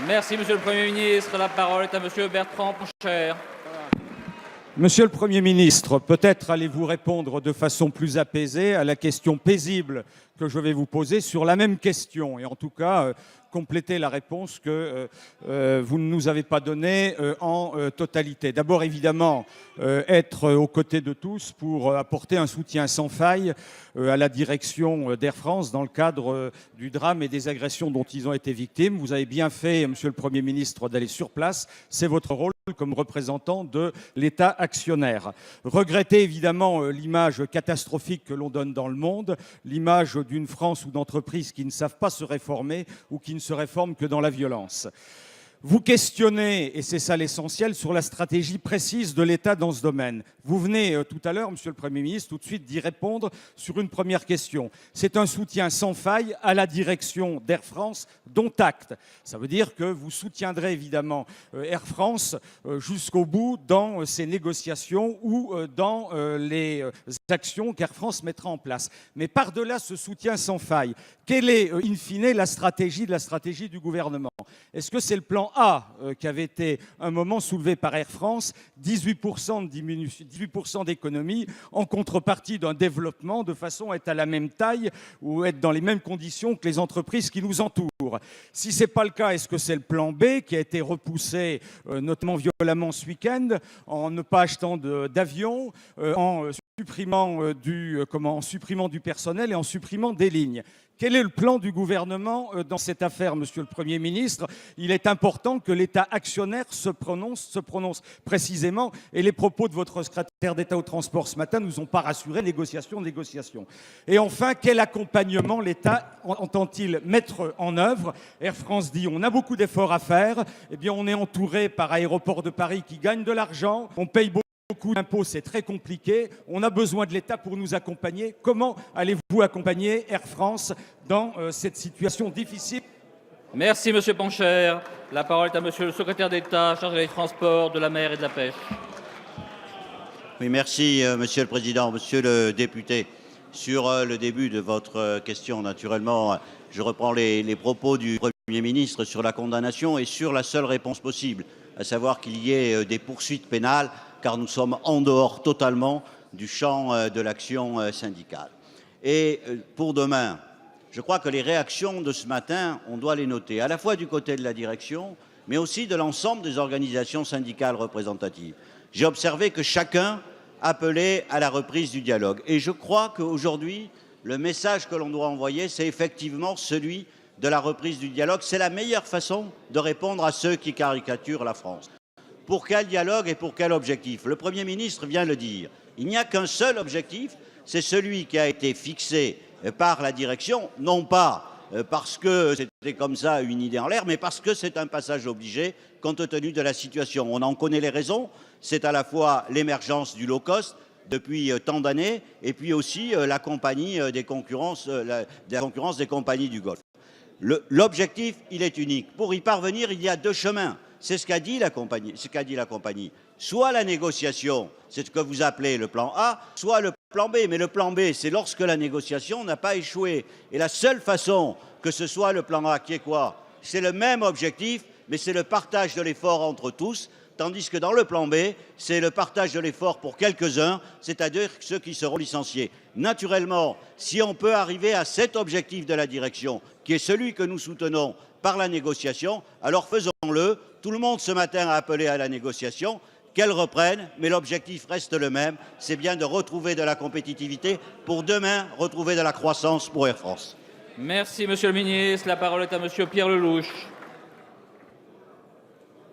Merci, Monsieur le Premier ministre. La parole est à Monsieur Bertrand Pancher. Monsieur le Premier ministre, peut-être allez-vous répondre de façon plus apaisée à la question paisible que je vais vous poser sur la même question, et en tout cas compléter la réponse que vous ne nous avez pas donnée en totalité. D'abord, évidemment, être aux côtés de tous pour apporter un soutien sans faille à la direction d'Air France dans le cadre du drame et des agressions dont ils ont été victimes. Vous avez bien fait, Monsieur le Premier ministre, d'aller sur place. C'est votre rôle comme représentant de l'État actionnaire. Regrettez évidemment l'image catastrophique que l'on donne dans le monde, l'image d'une France ou d'entreprises qui ne savent pas se réformer ou qui ne se réforment que dans la violence. Vous questionnez, et c'est ça l'essentiel, sur la stratégie précise de l'État dans ce domaine. Vous venez tout à l'heure, Monsieur le Premier ministre, tout de suite d'y répondre sur une première question. C'est un soutien sans faille à la direction d'Air France, dont acte. Ça veut dire que vous soutiendrez évidemment Air France jusqu'au bout dans ses négociations ou dans les actions qu'Air France mettra en place. Mais par-delà ce soutien sans faille, quelle est, in fine, la stratégie du gouvernement? Est-ce que c'est le plan A qui avait été un moment soulevé par Air France, 18% d'économie en contrepartie d'un développement de façon à être à la même taille ou être dans les mêmes conditions que les entreprises qui nous entourent? Si ce n'est pas le cas, est-ce que c'est le plan B qui a été repoussé notamment violemment ce week-end en ne pas achetant d'avions, en supprimant du personnel et en supprimant des lignes? Quel est le plan du gouvernement dans cette affaire, Monsieur le Premier ministre? Il est important que l'État actionnaire se prononce précisément, et les propos de votre secrétaire d'État au transport ce matin ne nous ont pas rassurés. Négociation. Et enfin, quel accompagnement l'État entend-il mettre en œuvre? Air France dit on a beaucoup d'efforts à faire. Eh bien, on est entouré par Aéroports de Paris qui gagne de l'argent, on paye beaucoup d'impôts, c'est très compliqué. On a besoin de l'État pour nous accompagner. Comment allez-vous accompagner Air France dans cette situation difficile? Merci, Monsieur Pancher. La parole est à Monsieur le secrétaire d'État chargé des Transports, de la mer et de la pêche. Oui, merci, Monsieur le Président. Monsieur le député, sur le début de votre question, naturellement, je reprends les propos du Premier ministre sur la condamnation et sur la seule réponse possible, à savoir qu'il y ait des poursuites pénales, car nous sommes en dehors totalement du champ de l'action syndicale. Et pour demain, je crois que les réactions de ce matin, on doit les noter, à la fois du côté de la direction, mais aussi de l'ensemble des organisations syndicales représentatives. J'ai observé que chacun appelait à la reprise du dialogue. Et je crois qu'aujourd'hui, le message que l'on doit envoyer, c'est effectivement celui de la reprise du dialogue. C'est la meilleure façon de répondre à ceux qui caricaturent la France. Pour quel dialogue et pour quel objectif? Le Premier ministre vient de le dire. Il n'y a qu'un seul objectif, c'est celui qui a été fixé par la direction, non pas parce que c'était comme ça une idée en l'air, mais parce que c'est un passage obligé compte tenu de la situation. On en connaît les raisons, c'est à la fois l'émergence du low cost depuis tant d'années et puis aussi la concurrence des compagnies du Golfe. L'objectif, il est unique. Pour y parvenir, il y a deux chemins. C'est ce qu'a dit la compagnie. Soit la négociation, c'est ce que vous appelez le plan A, soit le plan B. Mais le plan B, c'est lorsque la négociation n'a pas échoué. Et la seule façon que ce soit le plan A, qui est quoi? C'est le même objectif, mais c'est le partage de l'effort entre tous. Tandis que dans le plan B, c'est le partage de l'effort pour quelques-uns, c'est-à-dire ceux qui seront licenciés. Naturellement, si on peut arriver à cet objectif de la direction, qui est celui que nous soutenons par la négociation, alors faisons-le. Tout le monde ce matin a appelé à la négociation, qu'elle reprenne, mais l'objectif reste le même, c'est bien de retrouver de la compétitivité pour demain retrouver de la croissance pour Air France. Merci, Monsieur le ministre. La parole est à Monsieur Pierre Lellouche.